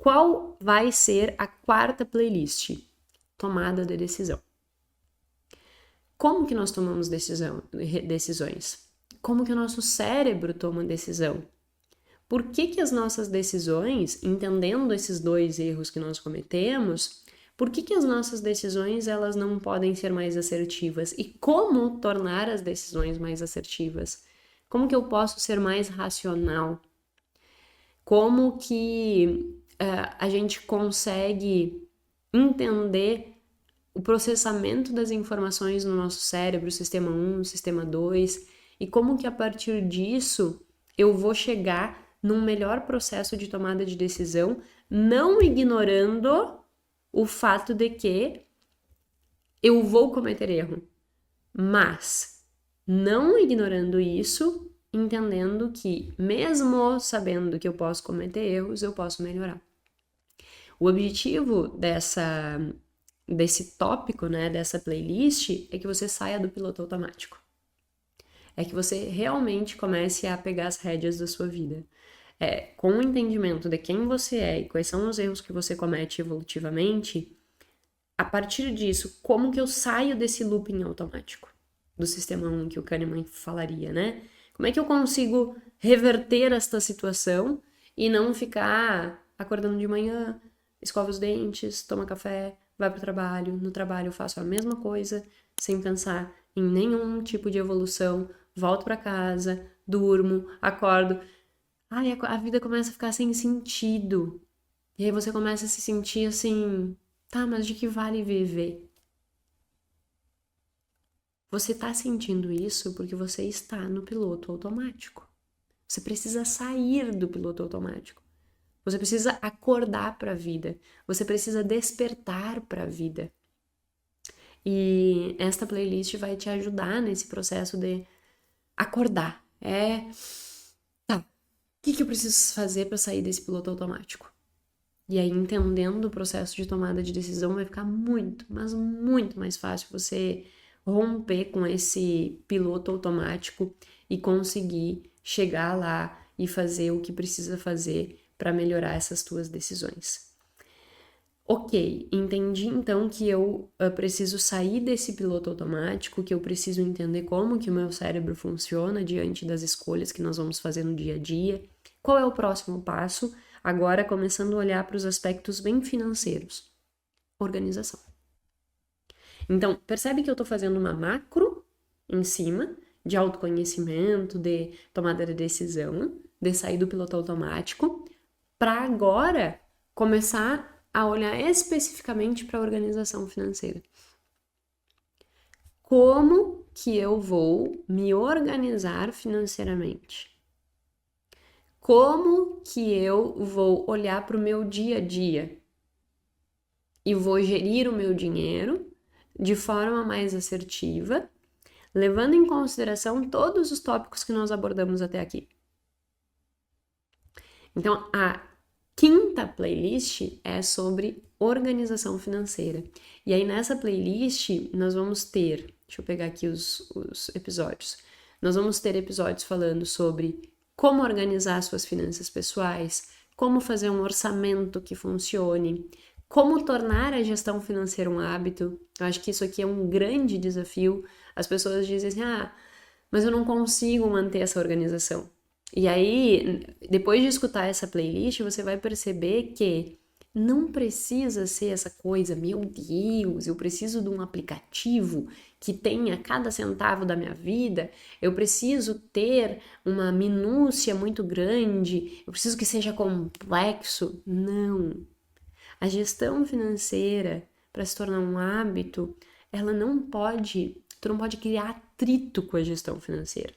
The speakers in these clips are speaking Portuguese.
Qual vai ser a quarta playlist? Tomada de decisão. Como que nós tomamos decisões? Como que o nosso cérebro toma decisão? Por que as nossas decisões, entendendo esses dois erros que nós cometemos, por que as nossas decisões elas não podem ser mais assertivas? E como tornar as decisões mais assertivas? Como que eu posso ser mais racional? Como que a gente consegue entender o processamento das informações no nosso cérebro, sistema 1, sistema 2, e como que a partir disso eu vou chegar num melhor processo de tomada de decisão, não ignorando o fato de que eu vou cometer erro, mas não ignorando isso, entendendo que mesmo sabendo que eu posso cometer erros, eu posso melhorar. O objetivo desse tópico, né, dessa playlist, é que você saia do piloto automático. É que você realmente comece a pegar as rédeas da sua vida. Com o entendimento de quem você é e quais são os erros que você comete evolutivamente, a partir disso, como que eu saio desse looping automático do sistema 1 que o Kahneman falaria, né? Como é que eu consigo reverter esta situação e não ficar acordando de manhã, escova os dentes, toma café, vai pro trabalho, no trabalho eu faço a mesma coisa, sem pensar em nenhum tipo de evolução, volto para casa, durmo, acordo. Ai, a vida começa a ficar sem sentido. E aí você começa a se sentir assim, tá, mas de que vale viver? Você tá sentindo isso porque você está no piloto automático. Você precisa sair do piloto automático. Você precisa acordar para a vida. Você precisa despertar para a vida. E esta playlist vai te ajudar nesse processo de acordar. Tá, o que eu preciso fazer para sair desse piloto automático? E aí, entendendo o processo de tomada de decisão, vai ficar muito, mas muito mais fácil você romper com esse piloto automático e conseguir chegar lá e fazer o que precisa fazer para melhorar essas tuas decisões. Ok, entendi então que eu preciso sair desse piloto automático, que eu preciso entender como que o meu cérebro funciona diante das escolhas que nós vamos fazer no dia a dia. Qual é o próximo passo? Agora começando a olhar para os aspectos bem financeiros. Organização. Então, percebe que eu estou fazendo uma macro em cima de autoconhecimento, de tomada de decisão, de sair do piloto automático, para agora começar a olhar especificamente para a organização financeira. Como que eu vou me organizar financeiramente? Como que eu vou olhar para o meu dia a dia e vou gerir o meu dinheiro de forma mais assertiva, levando em consideração todos os tópicos que nós abordamos até aqui. Então, a quinta playlist é sobre organização financeira. E aí, nessa playlist, nós vamos ter, deixa eu pegar aqui os episódios. Nós vamos ter episódios falando sobre como organizar suas finanças pessoais, como fazer um orçamento que funcione, como tornar a gestão financeira um hábito. Eu acho que isso aqui é um grande desafio. As pessoas dizem assim, mas eu não consigo manter essa organização. E aí, depois de escutar essa playlist, você vai perceber que não precisa ser essa coisa, meu Deus, eu preciso de um aplicativo que tenha cada centavo da minha vida, eu preciso ter uma minúcia muito grande, eu preciso que seja complexo. Não. A gestão financeira, para se tornar um hábito, tu não pode criar atrito com a gestão financeira.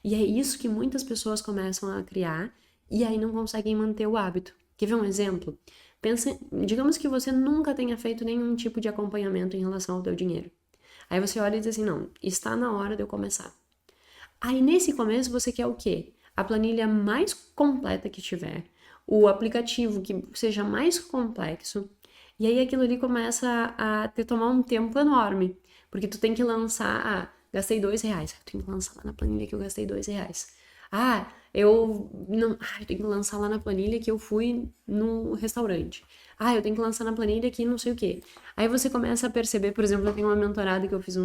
E é isso que muitas pessoas começam a criar e aí não conseguem manter o hábito. Quer ver um exemplo? Digamos que você nunca tenha feito nenhum tipo de acompanhamento em relação ao teu dinheiro. Aí você olha e diz assim, não, está na hora de eu começar. Aí nesse começo você quer o quê? A planilha mais completa que tiver, o aplicativo que seja mais complexo, e aí aquilo ali começa a te tomar um tempo enorme, porque tu tem que lançar, gastei R$2, eu tenho que lançar lá na planilha que eu gastei R$2. Eu não, eu tenho que lançar lá na planilha que eu fui no restaurante. Eu tenho que lançar na planilha que não sei o quê. Aí você começa a perceber, por exemplo, eu tenho uma mentorada que eu fiz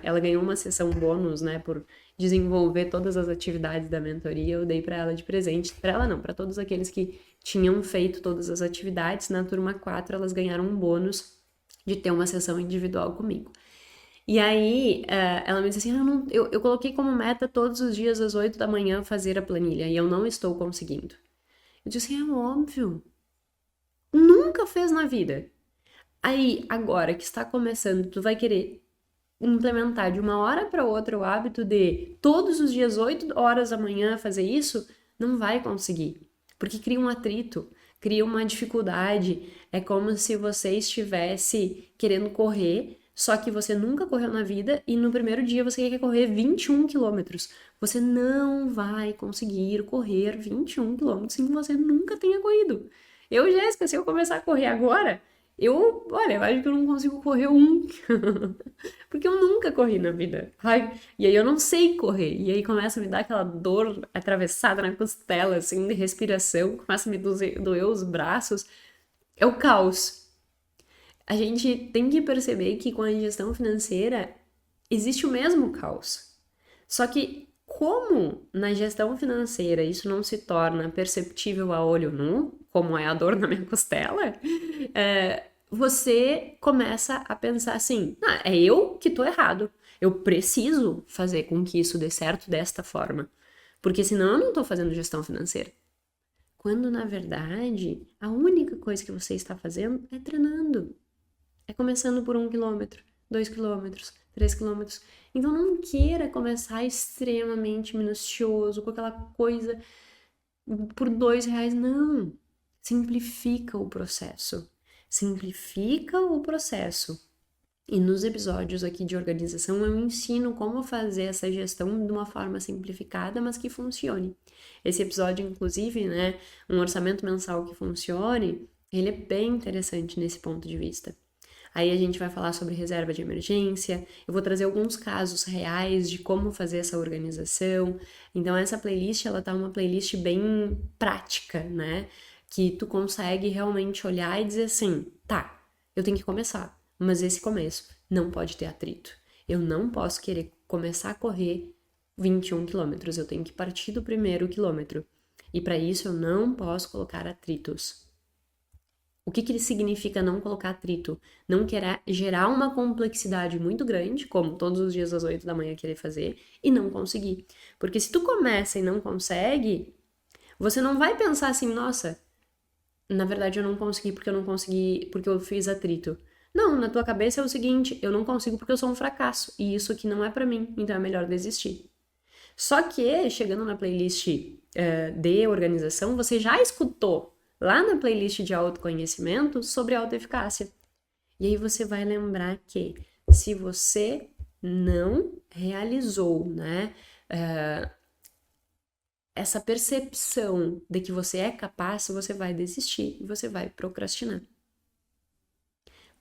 ela ganhou uma sessão bônus, né, por desenvolver todas as atividades da mentoria. Eu dei para ela de presente, para ela não, para todos aqueles que tinham feito todas as atividades. Na turma 4, elas ganharam um bônus de ter uma sessão individual comigo. E aí, ela me disse assim, eu coloquei como meta todos os dias às 8 da manhã fazer a planilha e eu não estou conseguindo. Eu disse assim, é óbvio, nunca fez na vida. Aí, agora que está começando, tu vai querer implementar de uma hora para outra o hábito de todos os dias 8 horas da manhã fazer isso, não vai conseguir. Porque cria um atrito, cria uma dificuldade. É como se você estivesse querendo correr, só que você nunca correu na vida e no primeiro dia você quer correr 21 quilômetros. Você não vai conseguir correr 21 quilômetros se você nunca tenha corrido. Jéssica, se eu começar a correr agora, olha, eu acho que eu não consigo correr um. Porque eu nunca corri na vida. E aí eu não sei correr. E aí começa a me dar aquela dor atravessada na costela, assim, de respiração. Começa a me doer os braços. É o caos. A gente tem que perceber que com a gestão financeira existe o mesmo caos. Só que como na gestão financeira isso não se torna perceptível a olho nu, como é a dor na minha costela, você começa a pensar assim, é eu que tô errado. Eu preciso fazer com que isso dê certo desta forma. Porque senão eu não tô fazendo gestão financeira. Quando, na verdade, a única coisa que você está fazendo é treinando. É começando por 1 quilômetro, 2 quilômetros, 3 quilômetros. Então não queira começar extremamente minucioso, com aquela coisa por R$ 2. Não. Simplifica o processo. Simplifica o processo. E nos episódios aqui de organização eu ensino como fazer essa gestão de uma forma simplificada, mas que funcione. Esse episódio, inclusive, né, um orçamento mensal que funcione, ele é bem interessante nesse ponto de vista. Aí a gente vai falar sobre reserva de emergência, eu vou trazer alguns casos reais de como fazer essa organização. Então essa playlist, ela tá uma playlist bem prática, né? Que tu consegue realmente olhar e dizer assim, tá, eu tenho que começar, mas esse começo não pode ter atrito. Eu não posso querer começar a correr 21 quilômetros, eu tenho que partir do primeiro quilômetro. E para isso eu não posso colocar atritos. O que significa não colocar atrito? Não querer gerar uma complexidade muito grande, como todos os dias às 8 da manhã querer fazer, e não conseguir. Porque se tu começa e não consegue, você não vai pensar assim, nossa, na verdade eu não consegui porque eu fiz atrito. Não, na tua cabeça é o seguinte, eu não consigo porque eu sou um fracasso, e isso aqui não é pra mim, então é melhor desistir. Só que, chegando na playlist de organização, você já escutou lá na playlist de autoconhecimento sobre autoeficácia. E aí você vai lembrar que se você não realizou, né, essa percepção de que você é capaz, você vai desistir e você vai procrastinar.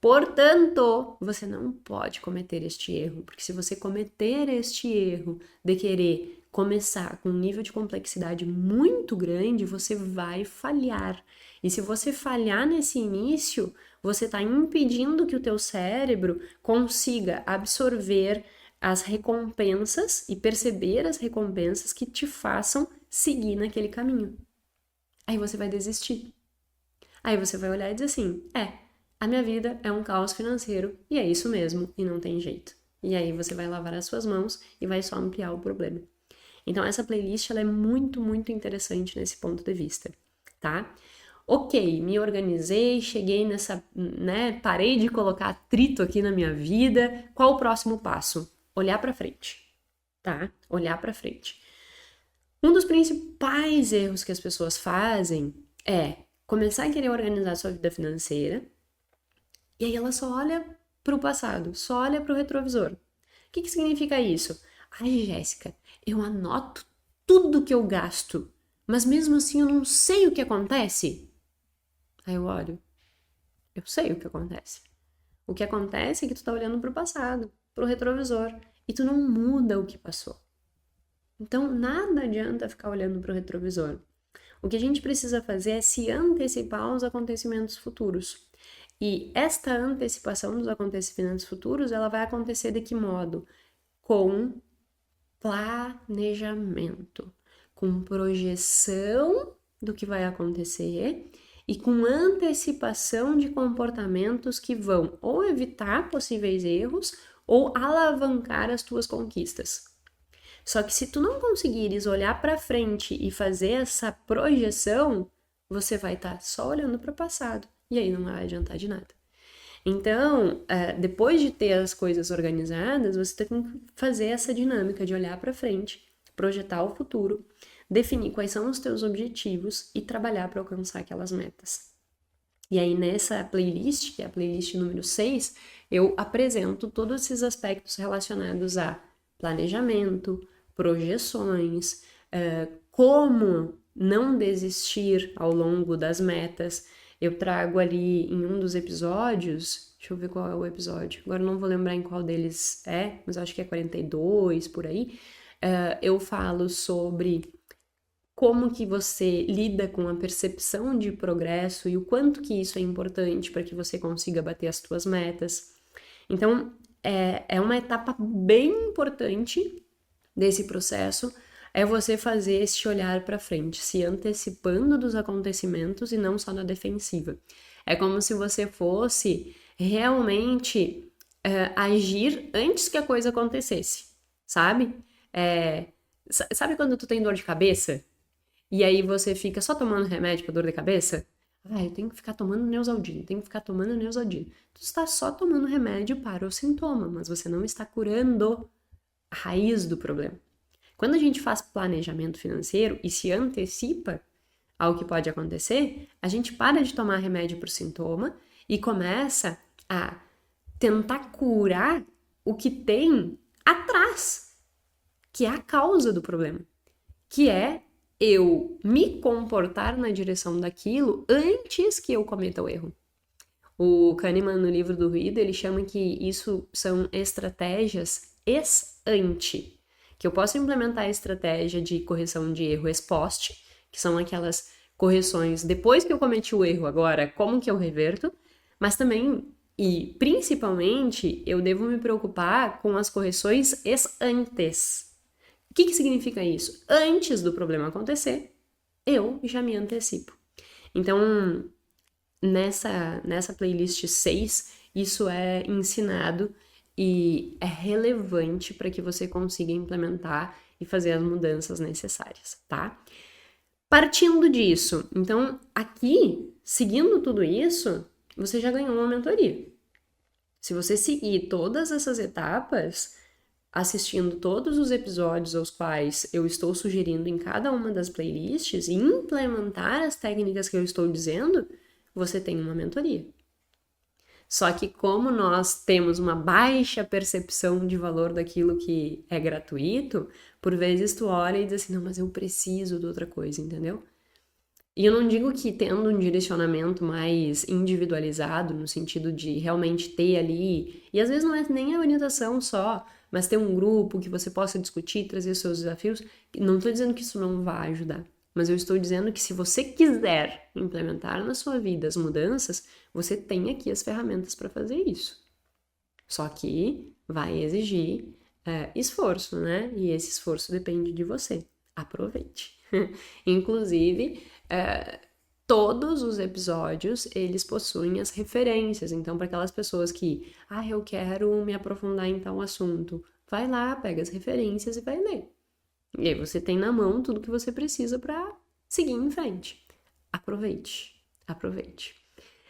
Portanto, você não pode cometer este erro, porque se você cometer este erro de querer começar com um nível de complexidade muito grande, você vai falhar. E se você falhar nesse início, você está impedindo que o teu cérebro consiga absorver as recompensas e perceber as recompensas que te façam seguir naquele caminho. Aí você vai desistir. Aí você vai olhar e dizer assim, a minha vida é um caos financeiro e é isso mesmo, e não tem jeito. E aí você vai lavar as suas mãos e vai só ampliar o problema. Então essa playlist ela é muito, muito interessante nesse ponto de vista, tá? Ok, me organizei, cheguei nessa, né, parei de colocar atrito aqui na minha vida. Qual o próximo passo? Olhar para frente, tá? Olhar para frente. Um dos principais erros que as pessoas fazem é começar a querer organizar a sua vida financeira e aí ela só olha para o passado, só olha para o retrovisor. O que significa isso? Ai, Jéssica, eu anoto tudo que eu gasto, mas mesmo assim eu não sei o que acontece. Aí eu olho, eu sei o que acontece. O que acontece é que tu tá olhando pro passado, pro retrovisor, e tu não muda o que passou. Então, nada adianta ficar olhando para o retrovisor. O que a gente precisa fazer é se antecipar aos acontecimentos futuros. E esta antecipação dos acontecimentos futuros, ela vai acontecer de que modo? Com planejamento, com projeção do que vai acontecer e com antecipação de comportamentos que vão ou evitar possíveis erros ou alavancar as tuas conquistas. Só que se tu não conseguires olhar para frente e fazer essa projeção, você vai estar só olhando para o passado e aí não vai adiantar de nada. Então, depois de ter as coisas organizadas, você tem que fazer essa dinâmica de olhar para frente, projetar o futuro, definir quais são os teus objetivos e trabalhar para alcançar aquelas metas. E aí, nessa playlist, que é a playlist número 6, eu apresento todos esses aspectos relacionados a planejamento, projeções, como não desistir ao longo das metas. Eu trago ali em um dos episódios, deixa eu ver qual é o episódio, agora não vou lembrar em qual deles é, mas acho que é 42, por aí. Eu falo sobre como que você lida com a percepção de progresso e o quanto que isso é importante para que você consiga bater as suas metas. Então, é uma etapa bem importante desse processo, é você fazer esse olhar para frente, se antecipando dos acontecimentos e não só na defensiva. É como se você fosse realmente agir antes que a coisa acontecesse, sabe? Sabe quando tu tem dor de cabeça? E aí você fica só tomando remédio para dor de cabeça? Eu tenho que ficar tomando Neosaldina, tenho que ficar tomando Neosaldina. Tu está só tomando remédio para o sintoma, mas você não está curando a raiz do problema. Quando a gente faz planejamento financeiro e se antecipa ao que pode acontecer, a gente para de tomar remédio para o sintoma e começa a tentar curar o que tem atrás, que é a causa do problema, que é eu me comportar na direção daquilo antes que eu cometa o erro. O Kahneman, no livro do Ruído, ele chama que isso são estratégias ex-ante, que eu posso implementar a estratégia de correção de erro ex-post, que são aquelas correções depois que eu cometi o erro, agora como que eu reverto, mas também e principalmente eu devo me preocupar com as correções ex-antes. O que significa isso? Antes do problema acontecer, eu já me antecipo. Então, nessa playlist 6, isso é ensinado e é relevante para que você consiga implementar e fazer as mudanças necessárias, tá? Partindo disso, então aqui, seguindo tudo isso, você já ganhou uma mentoria. Se você seguir todas essas etapas, assistindo todos os episódios aos quais eu estou sugerindo em cada uma das playlists e implementar as técnicas que eu estou dizendo, você tem uma mentoria. Só que como nós temos uma baixa percepção de valor daquilo que é gratuito, por vezes tu olha e diz assim, não, mas eu preciso de outra coisa, entendeu? E eu não digo que tendo um direcionamento mais individualizado, no sentido de realmente ter ali, e às vezes não é nem a orientação só, mas ter um grupo que você possa discutir, trazer os seus desafios, não estou dizendo que isso não vai ajudar, mas eu estou dizendo que se você quiser implementar na sua vida as mudanças, você tem aqui as ferramentas para fazer isso. Só que vai exigir esforço, né? E esse esforço depende de você. Aproveite. Inclusive, todos os episódios, eles possuem as referências. Então, para aquelas pessoas que, eu quero me aprofundar em tal assunto, vai lá, pega as referências e vai ler. E aí você tem na mão tudo que você precisa para seguir em frente. Aproveite, aproveite.